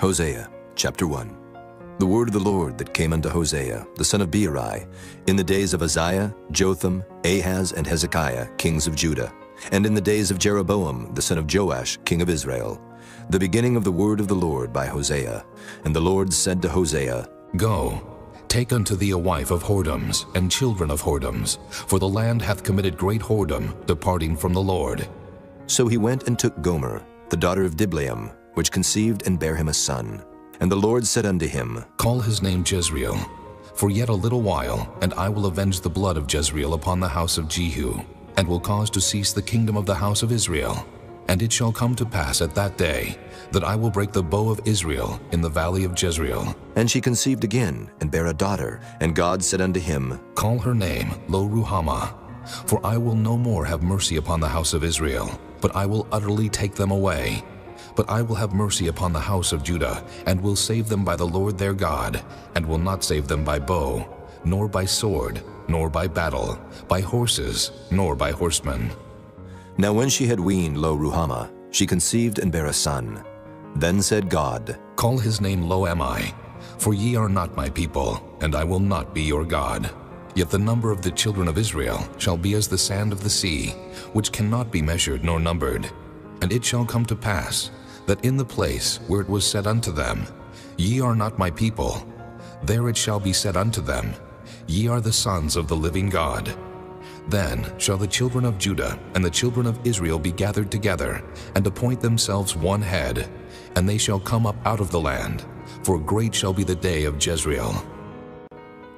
Hosea chapter 1. The word of the Lord that came unto Hosea, the son of Beeri, in the days of Uzziah, Jotham, Ahaz, and Hezekiah, kings of Judah, and in the days of Jeroboam, the son of Joash, king of Israel, the beginning of the word of the Lord by Hosea. And the Lord said to Hosea, Go, take unto thee a wife of whoredoms, and children of whoredoms, for the land hath committed great whoredom, departing from the Lord. So he went and took Gomer, the daughter of Diblaim, which conceived and bare him a son. And the Lord said unto him, Call his name Jezreel, for yet a little while, and I will avenge the blood of Jezreel upon the house of Jehu, and will cause to cease the kingdom of the house of Israel. And it shall come to pass at that day, that I will break the bow of Israel in the valley of Jezreel. And she conceived again, and bare a daughter. And God said unto him, Call her name Lo-Ruhamah, for I will no more have mercy upon the house of Israel, but I will utterly take them away. But I will have mercy upon the house of Judah, and will save them by the Lord their God, and will not save them by bow, nor by sword, nor by battle, by horses, nor by horsemen. Now when she had weaned Lo-Ruhamah, she conceived and bare a son. Then said God, Call his name Lo-Ammi, for ye are not my people, and I will not be your God. Yet the number of the children of Israel shall be as the sand of the sea, which cannot be measured nor numbered. And it shall come to pass, that in the place where it was said unto them, Ye are not my people, there it shall be said unto them, Ye are the sons of the living God. Then shall the children of Judah and the children of Israel be gathered together, and appoint themselves one head, and they shall come up out of the land, for great shall be the day of Jezreel.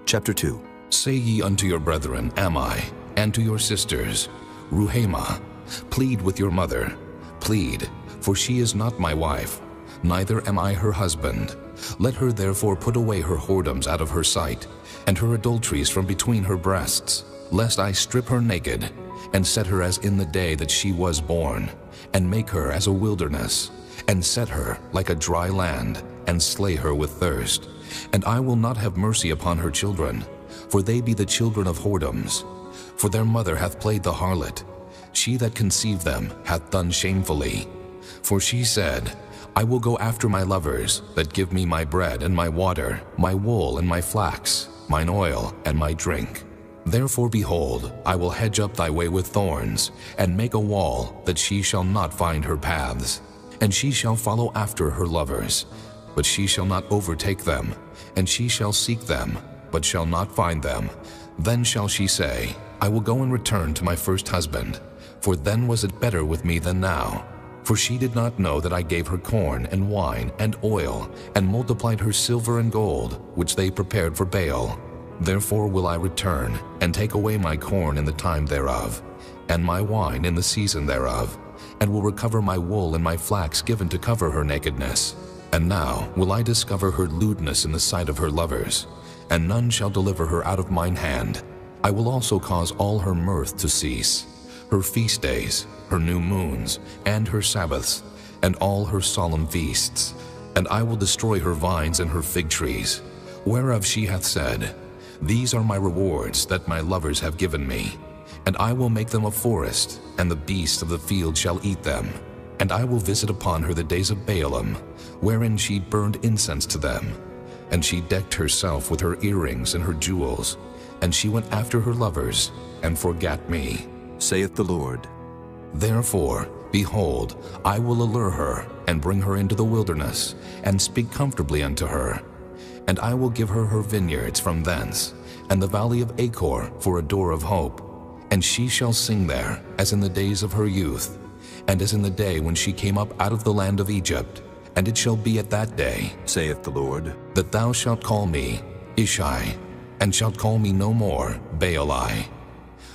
Chapter 2. Say ye unto your brethren Ammi, and to your sisters Ruhamah, plead with your mother, plead, for she is not my wife, neither am I her husband. Let her therefore put away her whoredoms out of her sight, and her adulteries from between her breasts, lest I strip her naked, and set her as in the day that she was born, and make her as a wilderness, and set her like a dry land, and slay her with thirst. And I will not have mercy upon her children, for they be the children of whoredoms. For their mother hath played the harlot, she that conceived them hath done shamefully. For she said, I will go after my lovers, that give me my bread and my water, my wool and my flax, mine oil and my drink. Therefore, behold, I will hedge up thy way with thorns, and make a wall, that she shall not find her paths. And she shall follow after her lovers, but she shall not overtake them. And she shall seek them, but shall not find them. Then shall she say, I will go and return to my first husband, for then was it better with me than now. For she did not know that I gave her corn and wine and oil, and multiplied her silver and gold, which they prepared for Baal. Therefore will I return, and take away my corn in the time thereof, and my wine in the season thereof, and will recover my wool and my flax given to cover her nakedness. And now will I discover her lewdness in the sight of her lovers, and none shall deliver her out of mine hand. I will also cause all her mirth to cease, her feast days, her new moons, and her Sabbaths, and all her solemn feasts. And I will destroy her vines and her fig trees, whereof she hath said, These are my rewards that my lovers have given me. And I will make them a forest, and the beasts of the field shall eat them. And I will visit upon her the days of Baalim, wherein she burned incense to them. And she decked herself with her earrings and her jewels, and she went after her lovers, and forgat me, saith the Lord. Therefore, behold, I will allure her, and bring her into the wilderness, and speak comfortably unto her. And I will give her her vineyards from thence, and the valley of Achor for a door of hope. And she shall sing there, as in the days of her youth, and as in the day when she came up out of the land of Egypt. And it shall be at that day, saith the Lord, that thou shalt call me Ishai, and shalt call me no more Baali.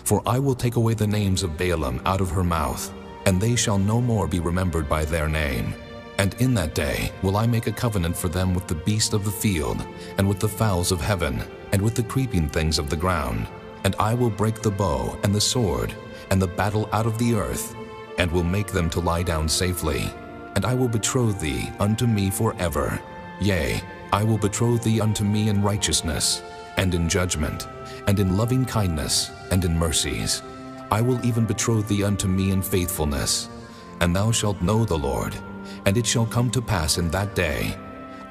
For I will take away the names of Baalim out of her mouth, and they shall no more be remembered by their name. And in that day will I make a covenant for them with the beast of the field, and with the fowls of heaven, and with the creeping things of the ground. And I will break the bow and the sword, and the battle out of the earth, and will make them to lie down safely. And I will betroth thee unto me forever. Yea, I will betroth thee unto me in righteousness, and in judgment, and in loving kindness, and in mercies. I will even betroth thee unto me in faithfulness. And thou shalt know the Lord. And it shall come to pass in that day,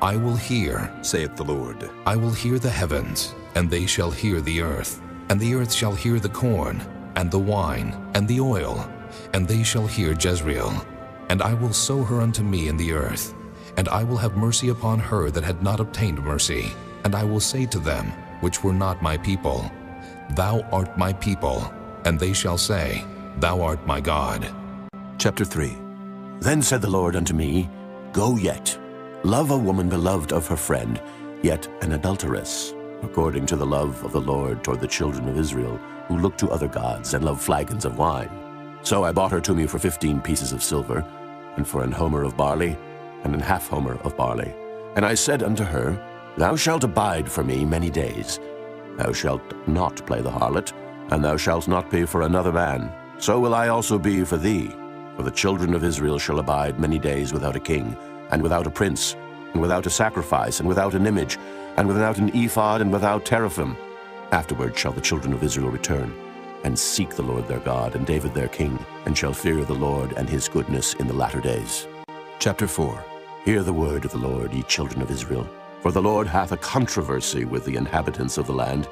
I will hear, saith the Lord. I will hear the heavens, and they shall hear the earth, and the earth shall hear the corn, and the wine, and the oil, and they shall hear Jezreel. And I will sow her unto me in the earth, and I will have mercy upon her that had not obtained mercy. And I will say to them, which were not my people, Thou art my people. And they shall say, Thou art my God. Chapter 3. Then said the Lord unto me, Go yet, love a woman beloved of her friend, yet an adulteress, according to the love of the Lord toward the children of Israel, who look to other gods and love flagons of wine. So I bought her to me for 15 pieces of silver, and for an homer of barley, and an half homer of barley. And I said unto her, Thou shalt abide for me many days. Thou shalt not play the harlot, and thou shalt not be for another man. So will I also be for thee. For the children of Israel shall abide many days without a king, and without a prince, and without a sacrifice, and without an image, and without an ephod, and without teraphim. Afterward shall the children of Israel return, and seek the Lord their God, and David their king, and shall fear the Lord and his goodness in the latter days. Chapter 4. Hear the word of the Lord, ye children of Israel. For the Lord hath a controversy with the inhabitants of the land,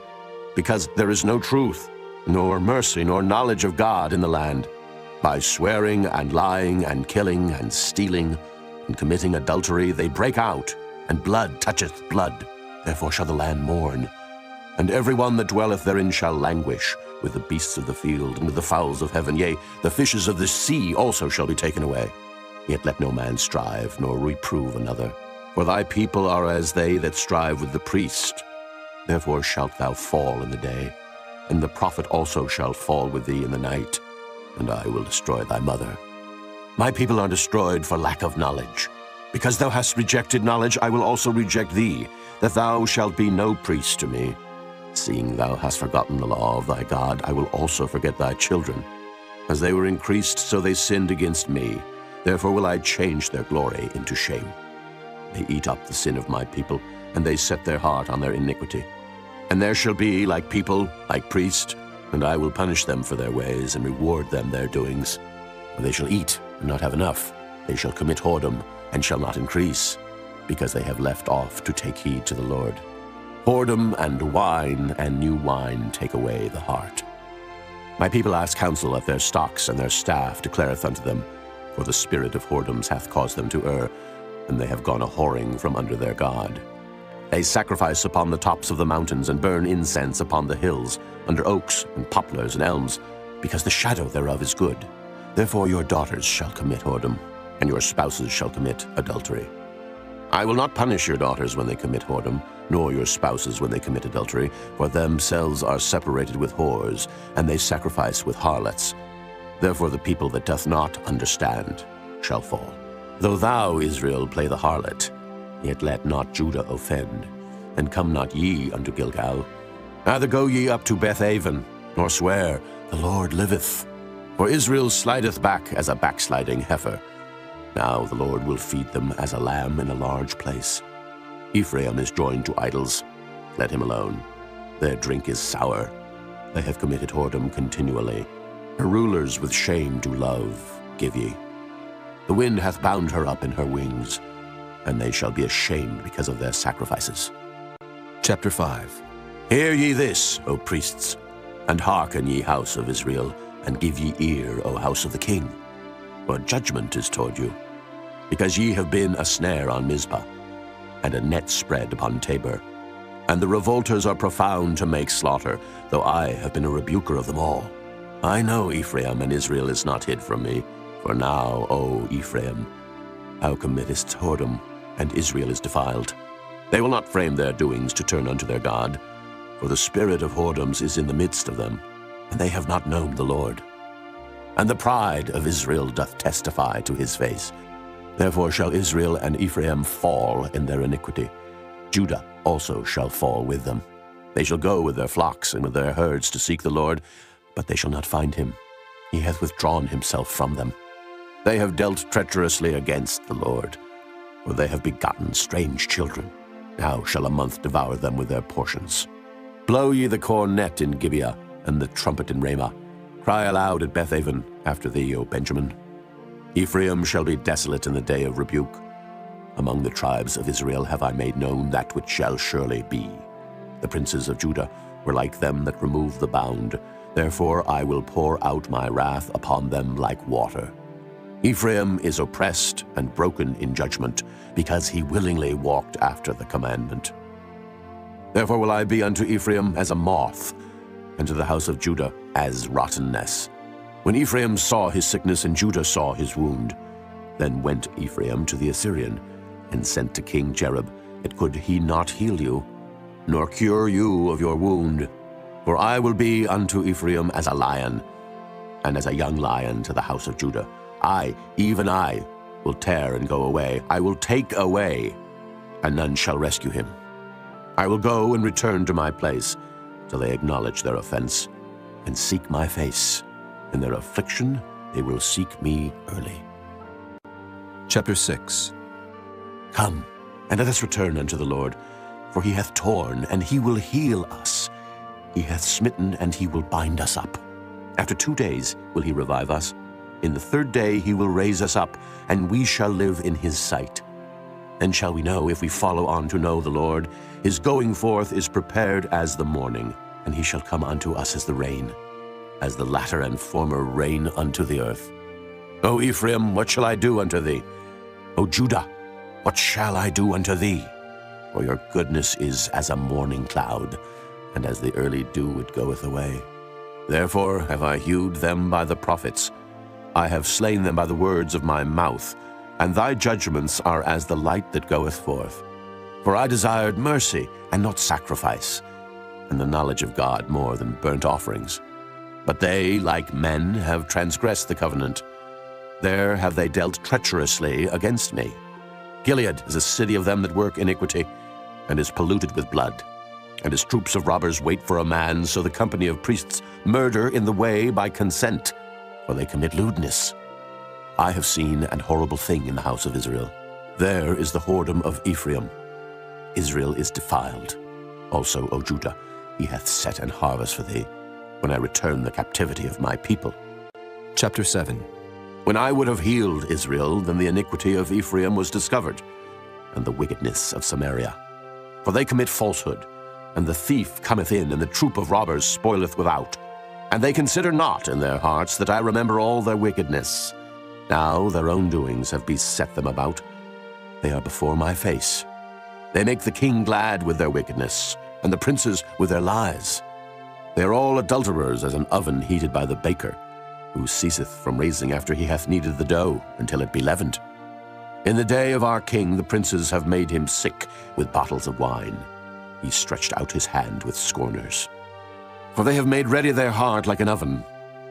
because there is no truth, nor mercy, nor knowledge of God in the land. By swearing and lying and killing and stealing and committing adultery they break out, and blood toucheth blood. Therefore shall the land mourn, and every one that dwelleth therein shall languish, with the beasts of the field and with the fowls of heaven. Yea, the fishes of the sea also shall be taken away. Yet let no man strive, nor reprove another. For thy people are as they that strive with the priest. Therefore shalt thou fall in the day, and the prophet also shall fall with thee in the night, and I will destroy thy mother. My people are destroyed for lack of knowledge. Because thou hast rejected knowledge, I will also reject thee, that thou shalt be no priest to me. Seeing thou hast forgotten the law of thy God, I will also forget thy children. As they were increased, so they sinned against me. Therefore will I change their glory into shame. They eat up the sin of my people, and they set their heart on their iniquity. And there shall be like people, like priests, and I will punish them for their ways, and reward them their doings. For they shall eat, and not have enough. They shall commit whoredom, and shall not increase, because they have left off to take heed to the Lord. Whoredom and wine and new wine take away the heart. My people ask counsel of their stocks, and their staff declareth unto them, for the spirit of whoredoms hath caused them to err, and they have gone a-whoring from under their God. They sacrifice upon the tops of the mountains, and burn incense upon the hills, under oaks and poplars and elms, because the shadow thereof is good. Therefore your daughters shall commit whoredom, and your spouses shall commit adultery. I will not punish your daughters when they commit whoredom, nor your spouses when they commit adultery, for themselves are separated with whores, and they sacrifice with harlots. Therefore the people that doth not understand shall fall. Though thou, Israel, play the harlot, yet let not Judah offend, and come not ye unto Gilgal. Neither go ye up to Bethaven, nor swear, The Lord liveth. For Israel slideth back as a backsliding heifer. Now the Lord will feed them as a lamb in a large place. Ephraim is joined to idols. Let him alone. Their drink is sour. They have committed whoredom continually. Her rulers with shame do love, give ye. The wind hath bound her up in her wings, and they shall be ashamed because of their sacrifices. Chapter 5. Hear ye this, O priests, and hearken, ye house of Israel, and give ye ear, O house of the king. For judgment is toward you, because ye have been a snare on Mizpah, and a net spread upon Tabor. And the revolters are profound to make slaughter, though I have been a rebuker of them all. I know Ephraim, and Israel is not hid from me. For now, O Ephraim, thou committest whoredom, and Israel is defiled. They will not frame their doings to turn unto their God, for the spirit of whoredoms is in the midst of them, and they have not known the Lord. And the pride of Israel doth testify to his face. Therefore shall Israel and Ephraim fall in their iniquity. Judah also shall fall with them. They shall go with their flocks and with their herds to seek the Lord, but they shall not find him. He hath withdrawn himself from them. They have dealt treacherously against the Lord, for they have begotten strange children. Now shall a month devour them with their portions. Blow ye the cornet in Gibeah, and the trumpet in Ramah. Cry aloud at Bethaven after thee, O Benjamin. Ephraim shall be desolate in the day of rebuke. Among the tribes of Israel have I made known that which shall surely be. The princes of Judah were like them that remove the bound. Therefore I will pour out my wrath upon them like water. Ephraim is oppressed and broken in judgment, because he willingly walked after the commandment. Therefore will I be unto Ephraim as a moth, and to the house of Judah as rottenness. When Ephraim saw his sickness and Judah saw his wound, then went Ephraim to the Assyrian, and sent to King Jareb, yet could he not heal you, nor cure you of your wound. For I will be unto Ephraim as a lion, and as a young lion to the house of Judah. I, even I, will tear and go away. I will take away, and none shall rescue him. I will go and return to my place, till they acknowledge their offense, and seek my face. In their affliction they will seek me early. Chapter 6. Come, and let us return unto the Lord, for he hath torn, and he will heal us. He hath smitten, and he will bind us up. After 2 days will he revive us. In the 3rd day he will raise us up, and we shall live in his sight. Then shall we know, if we follow on to know the Lord. His going forth is prepared as the morning, and he shall come unto us as the rain, as the latter and former rain unto the earth. O Ephraim, what shall I do unto thee? O Judah, what shall I do unto thee? For your goodness is as a morning cloud, and as the early dew it goeth away. Therefore have I hewed them by the prophets. I have slain them by the words of my mouth, and thy judgments are as the light that goeth forth. For I desired mercy, and not sacrifice, and the knowledge of God more than burnt offerings. But they, like men, have transgressed the covenant. There have they dealt treacherously against me. Gilead is a city of them that work iniquity, and is polluted with blood. And his troops of robbers wait for a man, so the company of priests murder in the way by consent, for they commit lewdness. I have seen an horrible thing in the house of Israel. There is the whoredom of Ephraim. Israel is defiled. Also, O Judah, he hath set an harvest for thee, when I return the captivity of my people. Chapter 7. When I would have healed Israel, then the iniquity of Ephraim was discovered, and the wickedness of Samaria. For they commit falsehood, and the thief cometh in, and the troop of robbers spoileth without. And they consider not in their hearts that I remember all their wickedness. Now their own doings have beset them about. They are before my face. They make the king glad with their wickedness, and the princes with their lies. They are all adulterers as an oven heated by the baker, who ceaseth from raising after he hath kneaded the dough, until it be leavened. In the day of our king the princes have made him sick with bottles of wine. He stretched out his hand with scorners. For they have made ready their heart like an oven,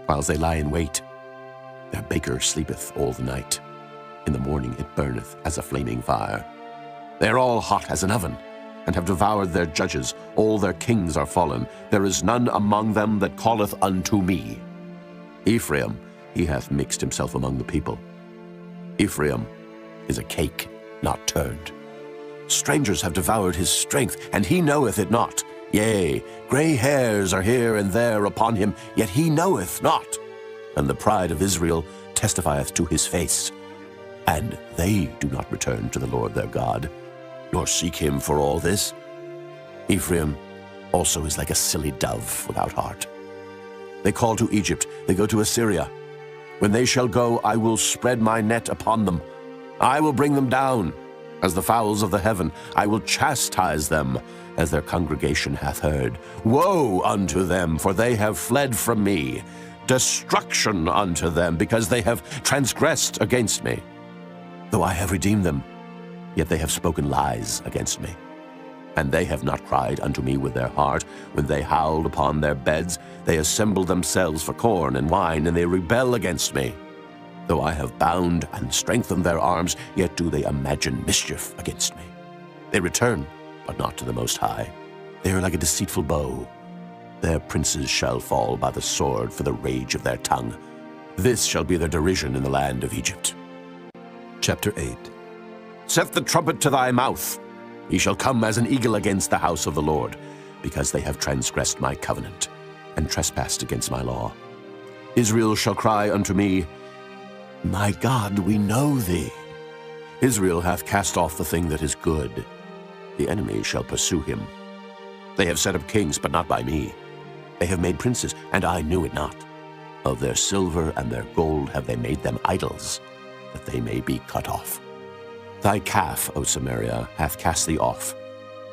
whiles they lie in wait. Their baker sleepeth all the night. In the morning it burneth as a flaming fire. They are all hot as an oven, and have devoured their judges. All their kings are fallen. There is none among them that calleth unto me. Ephraim, he hath mixed himself among the people. Ephraim is a cake not turned. Strangers have devoured his strength, and he knoweth it not. Yea, gray hairs are here and there upon him, yet he knoweth not. And the pride of Israel testifieth to his face. And they do not return to the Lord their God, nor seek him for all this. Ephraim also is like a silly dove without heart. They call to Egypt, they go to Assyria. When they shall go, I will spread my net upon them. I will bring them down as the fowls of the heaven. I will chastise them as their congregation hath heard. Woe unto them, for they have fled from me. Destruction unto them, because they have transgressed against me. Though I have redeemed them, yet they have spoken lies against me. And they have not cried unto me with their heart. When they howled upon their beds, they assembled themselves for corn and wine, and they rebel against me. Though I have bound and strengthened their arms, yet do they imagine mischief against me. They return, but not to the Most High. They are like a deceitful bow. Their princes shall fall by the sword for the rage of their tongue. This shall be their derision in the land of Egypt. Chapter 8. Set the trumpet to thy mouth. He shall come as an eagle against the house of the Lord, because they have transgressed my covenant, and trespassed against my law. Israel shall cry unto me, My God, we know thee. Israel hath cast off the thing that is good. The enemy shall pursue him. They have set up kings, but not by me. They have made princes, and I knew it not. Of their silver and their gold have they made them idols, that they may be cut off. Thy calf, O Samaria, hath cast thee off.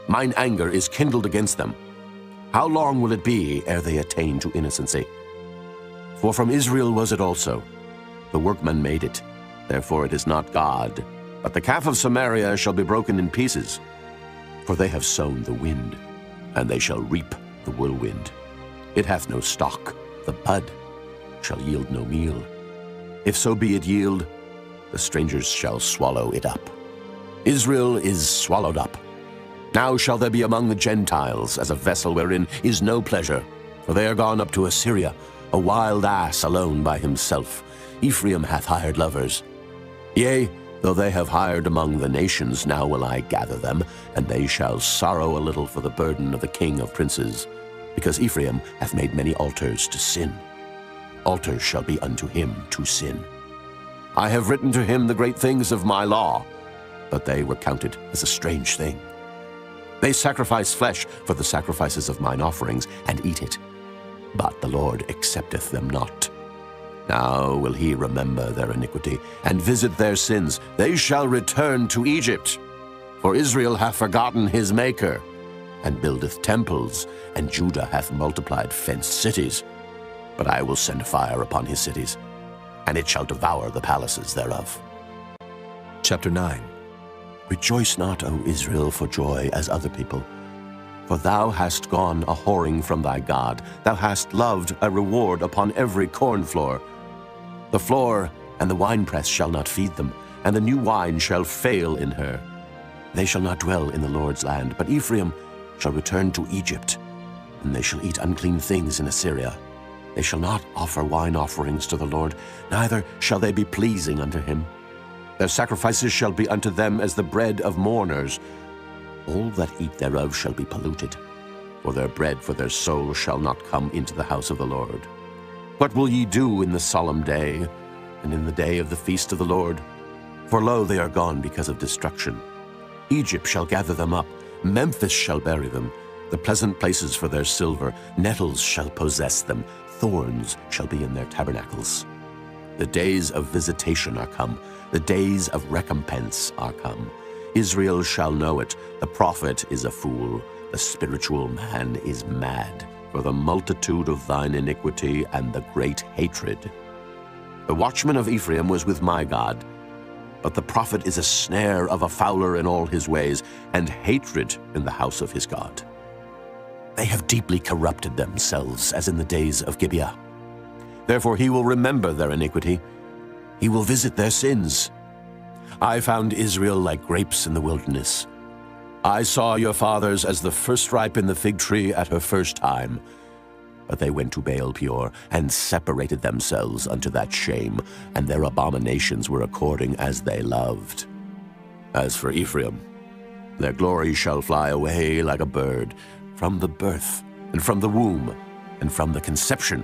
Mine anger is kindled against them. How long will it be ere they attain to innocency? For from Israel was it also. The workman made it, therefore it is not God. But the calf of Samaria shall be broken in pieces. For they have sown the wind, and they shall reap the whirlwind. It hath no stalk, the bud shall yield no meal. If so be it yield, the strangers shall swallow it up. Israel is swallowed up. Now shall there be among the Gentiles as a vessel wherein is no pleasure. For they are gone up to Assyria, a wild ass alone by himself. Ephraim hath hired lovers. Yea, though they have hired among the nations, now will I gather them, and they shall sorrow a little for the burden of the king of princes, because Ephraim hath made many altars to sin. Altars shall be unto him to sin. I have written to him the great things of my law, but they were counted as a strange thing. They sacrifice flesh for the sacrifices of mine offerings, and eat it. But the Lord accepteth them not. Now will he remember their iniquity, and visit their sins. They shall return to Egypt. For Israel hath forgotten his Maker, and buildeth temples, and Judah hath multiplied fenced cities. But I will send fire upon his cities, and it shall devour the palaces thereof. Chapter 9. Rejoice not, O Israel, for joy as other people. For thou hast gone a whoring from thy God. Thou hast loved a reward upon every corn floor. The floor and the winepress shall not feed them, and the new wine shall fail in her. They shall not dwell in the Lord's land, but Ephraim shall return to Egypt, and they shall eat unclean things in Assyria. They shall not offer wine offerings to the Lord, neither shall they be pleasing unto him. Their sacrifices shall be unto them as the bread of mourners. All that eat thereof shall be polluted, for their bread for their soul shall not come into the house of the Lord. What will ye do in the solemn day, and in the day of the feast of the Lord? For lo, they are gone because of destruction. Egypt shall gather them up, Memphis shall bury them, the pleasant places for their silver, nettles shall possess them, thorns shall be in their tabernacles. The days of visitation are come, the days of recompense are come. Israel shall know it, the prophet is a fool, the spiritual man is mad, for the multitude of thine iniquity and the great hatred. The watchman of Ephraim was with my God, but the prophet is a snare of a fowler in all his ways, and hatred in the house of his God. They have deeply corrupted themselves, as in the days of Gibeah. Therefore he will remember their iniquity, he will visit their sins. I found Israel like grapes in the wilderness. I saw your fathers as the first ripe in the fig tree at her first time. But they went to Baal Peor, and separated themselves unto that shame, and their abominations were according as they loved. As for Ephraim, their glory shall fly away like a bird, from the birth, and from the womb, and from the conception.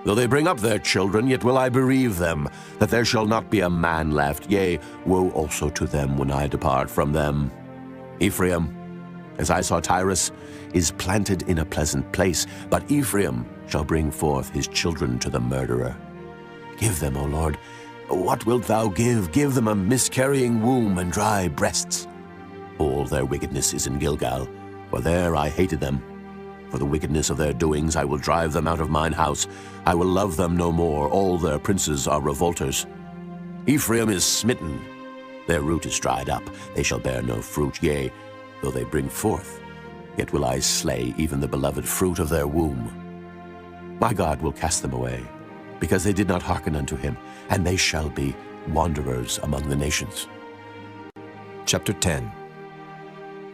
Though they bring up their children, yet will I bereave them, that there shall not be a man left. Yea, woe also to them when I depart from them. Ephraim, as I saw Tyrus, is planted in a pleasant place, but Ephraim shall bring forth his children to the murderer. Give them, O Lord, what wilt thou give? Give them a miscarrying womb and dry breasts. All their wickedness is in Gilgal, for there I hated them. For the wickedness of their doings I will drive them out of mine house. I will love them no more. All their princes are revolters. Ephraim is smitten. Their root is dried up. They shall bear no fruit. Yea, though they bring forth, yet will I slay even the beloved fruit of their womb. My God will cast them away, because they did not hearken unto him, and they shall be wanderers among the nations. Chapter 10.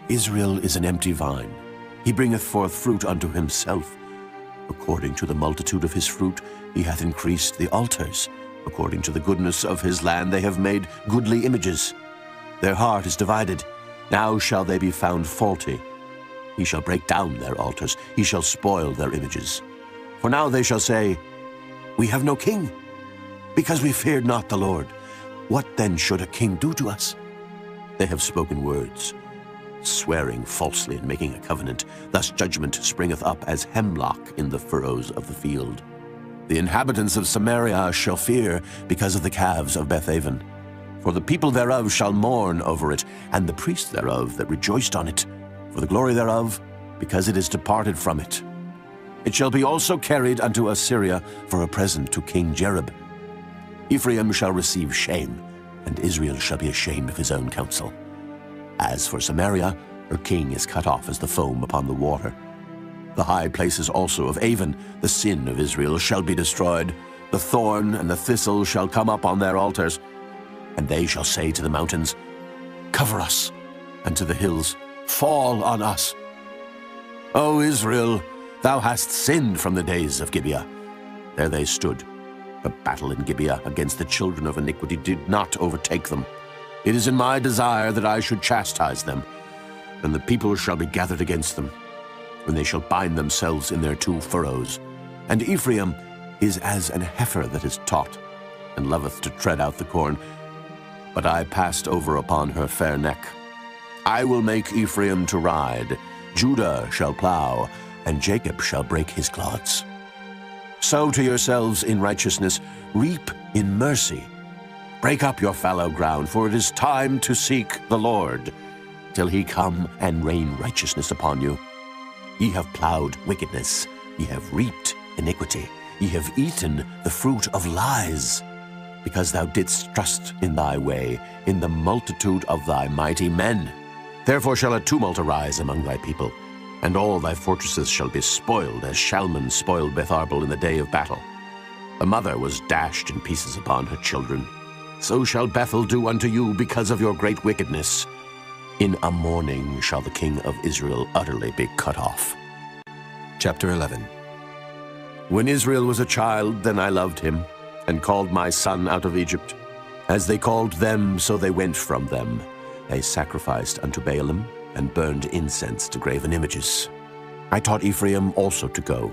Israel is an empty vine. He bringeth forth fruit unto himself. According to the multitude of his fruit he hath increased the altars. According to the goodness of his land they have made goodly images. Their heart is divided. Now shall they be found faulty. He shall break down their altars. He shall spoil their images. For now they shall say, We have no king, because we feared not the Lord. What then should a king do to us? They have spoken words, swearing falsely and making a covenant. Thus judgment springeth up as hemlock in the furrows of the field. The inhabitants of Samaria shall fear because of the calves of Bethaven. For the people thereof shall mourn over it, and the priests thereof that rejoiced on it, for the glory thereof, because it is departed from it. It shall be also carried unto Assyria for a present to King Jerub. Ephraim shall receive shame, and Israel shall be ashamed of his own counsel. As for Samaria, her king is cut off as the foam upon the water. The high places also of Avon, the sin of Israel, shall be destroyed. The thorn and the thistle shall come up on their altars. And they shall say to the mountains, Cover us, and to the hills, Fall on us. O Israel, thou hast sinned from the days of Gibeah. There they stood. The battle in Gibeah against the children of iniquity did not overtake them. It is in my desire that I should chastise them, and the people shall be gathered against them, when they shall bind themselves in their two furrows. And Ephraim is as an heifer that is taught, and loveth to tread out the corn. But I passed over upon her fair neck. I will make Ephraim to ride, Judah shall plow, and Jacob shall break his clods. Sow to yourselves in righteousness, reap in mercy. Break up your fallow ground, for it is time to seek the Lord, till he come and rain righteousness upon you. Ye have plowed wickedness, ye have reaped iniquity, ye have eaten the fruit of lies, because thou didst trust in thy way, in the multitude of thy mighty men. Therefore shall a tumult arise among thy people, and all thy fortresses shall be spoiled, as Shalman spoiled Beth-arbel in the day of battle. The mother was dashed in pieces upon her children. So shall Bethel do unto you because of your great wickedness. In a morning shall the king of Israel utterly be cut off. Chapter 11. When Israel was a child, then I loved him, and called my son out of Egypt. As they called them, so they went from them. They sacrificed unto Baalim, and burned incense to graven images. I taught Ephraim also to go,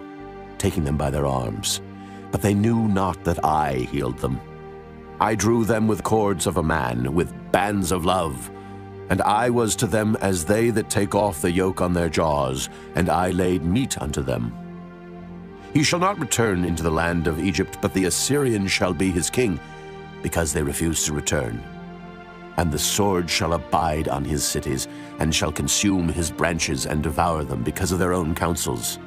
taking them by their arms. But they knew not that I healed them. I drew them with cords of a man, with bands of love. And I was to them as they that take off the yoke on their jaws, and I laid meat unto them. He shall not return into the land of Egypt, but the Assyrian shall be his king, because they refuse to return. And the sword shall abide on his cities, and shall consume his branches and devour them because of their own counsels.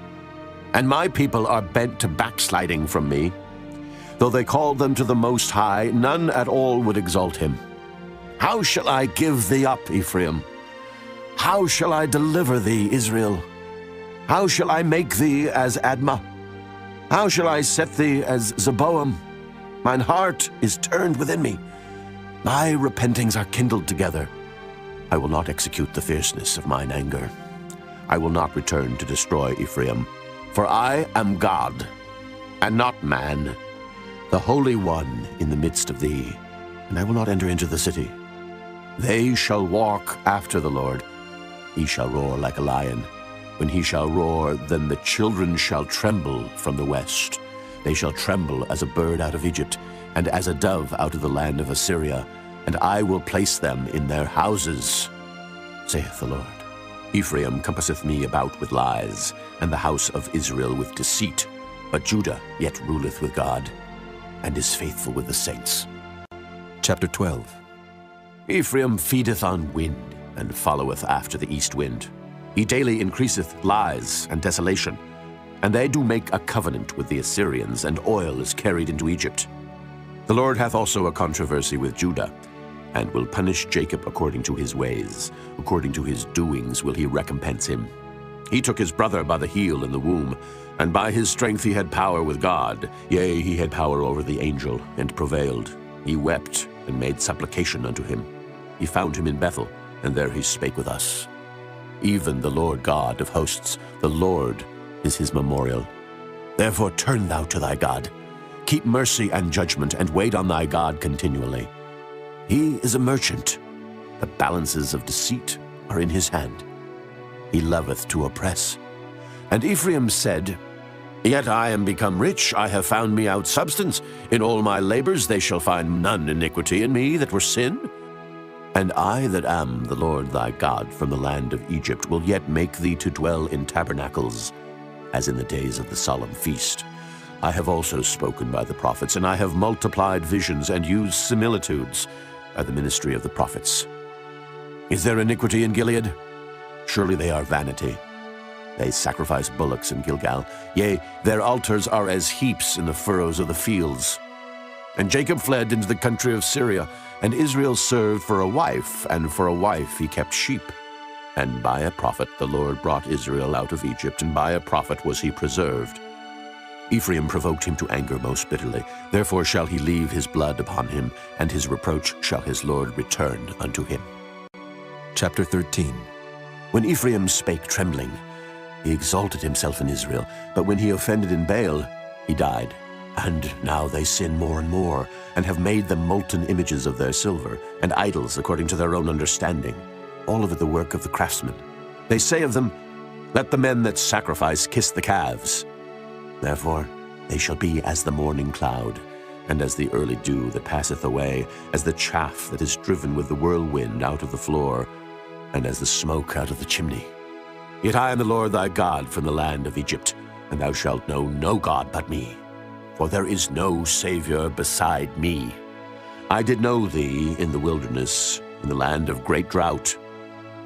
And my people are bent to backsliding from me. Though they called them to the Most High, none at all would exalt him. How shall I give thee up, Ephraim? How shall I deliver thee, Israel? How shall I make thee as Admah? How shall I set thee as Zeboam? Mine heart is turned within me. My repentings are kindled together. I will not execute the fierceness of mine anger. I will not return to destroy Ephraim. For I am God, and not man, the Holy One in the midst of thee, and I will not enter into the city. They shall walk after the Lord. He shall roar like a lion. When he shall roar, then the children shall tremble from the west. They shall tremble as a bird out of Egypt, and as a dove out of the land of Assyria, and I will place them in their houses, saith the Lord. Ephraim compasseth me about with lies, and the house of Israel with deceit. But Judah yet ruleth with God, and is faithful with the saints. Chapter 12. Ephraim feedeth on wind, and followeth after the east wind. He daily increaseth lies and desolation. And they do make a covenant with the Assyrians, and oil is carried into Egypt. The Lord hath also a controversy with Judah, and will punish Jacob according to his ways. According to his doings will he recompense him. He took his brother by the heel in the womb, and by his strength he had power with God. Yea, he had power over the angel, and prevailed. He wept, and made supplication unto him. He found him in Bethel, and there he spake with us. Even the Lord God of hosts, the Lord is his memorial. Therefore turn thou to thy God. Keep mercy and judgment, and wait on thy God continually. He is a merchant. The balances of deceit are in his hand. He loveth to oppress. And Ephraim said, Yet I am become rich, I have found me out substance. In all my labors they shall find none iniquity in me that were sin. And I that am the Lord thy God from the land of Egypt will yet make thee to dwell in tabernacles, as in the days of the solemn feast. I have also spoken by the prophets, and I have multiplied visions and used similitudes by the ministry of the prophets. Is there iniquity in Gilead? Surely they are vanity. They sacrifice bullocks in Gilgal. Yea, their altars are as heaps in the furrows of the fields. And Jacob fled into the country of Syria, and Israel served for a wife, and for a wife he kept sheep. And by a prophet the Lord brought Israel out of Egypt, and by a prophet was he preserved. Ephraim provoked him to anger most bitterly. Therefore shall he leave his blood upon him, and his reproach shall his Lord return unto him. Chapter 13. When Ephraim spake trembling, he exalted himself in Israel, but when he offended in Baal, he died. And now they sin more and more, and have made them molten images of their silver, and idols according to their own understanding, all of it the work of the craftsmen. They say of them, Let the men that sacrifice kiss the calves. Therefore they shall be as the morning cloud, and as the early dew that passeth away, as the chaff that is driven with the whirlwind out of the floor, and as the smoke out of the chimney. Yet I am the Lord thy God from the land of Egypt, and thou shalt know no God but me. For there is no Savior beside me. I did know thee in the wilderness, in the land of great drought.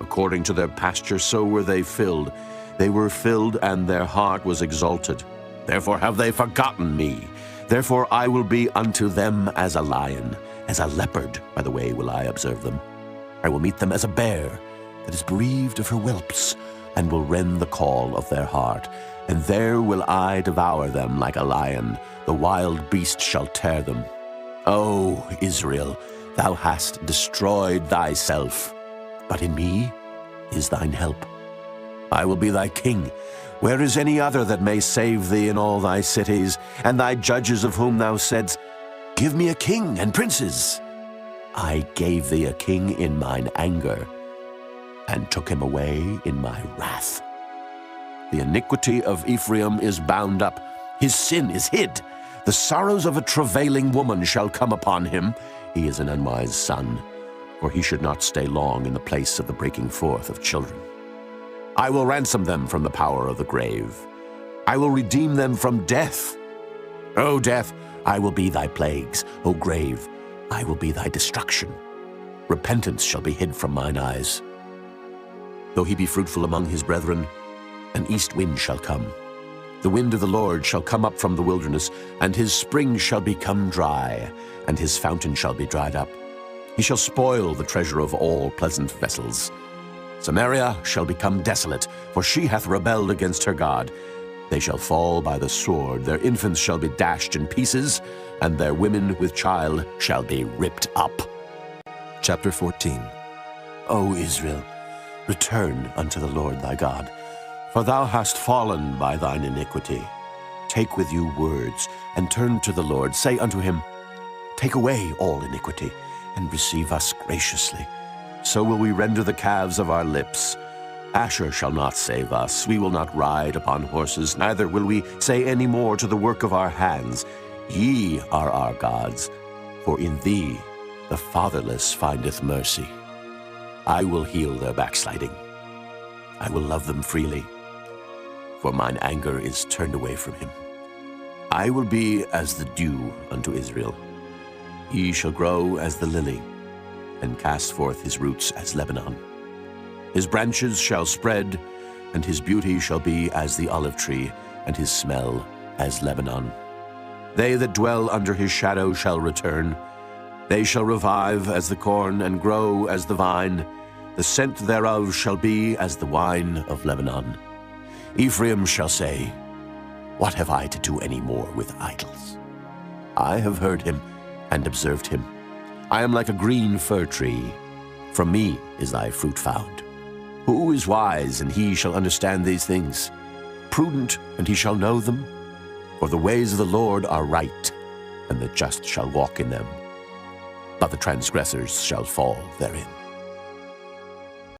According to their pasture so were they filled. They were filled, and their heart was exalted. Therefore have they forgotten me. Therefore I will be unto them as a lion, as a leopard, by the way will I observe them. I will meet them as a bear that is bereaved of her whelps, and will rend the call of their heart. And there will I devour them like a lion. The wild beast shall tear them. O Israel, thou hast destroyed thyself, but in me is thine help. I will be thy king. Where is any other that may save thee in all thy cities, and thy judges of whom thou saidst, Give me a king and princes? I gave thee a king in mine anger, and took him away in my wrath. The iniquity of Ephraim is bound up, his sin is hid. The sorrows of a travailing woman shall come upon him. He is an unwise son, for he should not stay long in the place of the breaking forth of children. I will ransom them from the power of the grave. I will redeem them from death. O death, I will be thy plagues. O grave, I will be thy destruction. Repentance shall be hid from mine eyes. Though he be fruitful among his brethren, an east wind shall come. The wind of the Lord shall come up from the wilderness, and his spring shall become dry, and his fountain shall be dried up. He shall spoil the treasure of all pleasant vessels. Samaria shall become desolate, for she hath rebelled against her God. They shall fall by the sword, their infants shall be dashed in pieces, and their women with child shall be ripped up. Chapter 14. O Israel, return unto the Lord thy God, for thou hast fallen by thine iniquity. Take with you words, and turn to the Lord. Say unto him, Take away all iniquity, and receive us graciously. So will we render the calves of our lips. Asher shall not save us. We will not ride upon horses, neither will we say any more to the work of our hands, Ye are our gods, for in thee the fatherless findeth mercy. I will heal their backsliding. I will love them freely, for mine anger is turned away from him. I will be as the dew unto Israel. He shall grow as the lily, and cast forth his roots as Lebanon. His branches shall spread, and his beauty shall be as the olive tree, and his smell as Lebanon. They that dwell under his shadow shall return. They shall revive as the corn, and grow as the vine. The scent thereof shall be as the wine of Lebanon. Ephraim shall say, What have I to do any more with idols? I have heard him and observed him. I am like a green fir tree. From me is thy fruit found. Who is wise, and he shall understand these things? Prudent, and he shall know them? For the ways of the Lord are right, and the just shall walk in them, but the transgressors shall fall therein.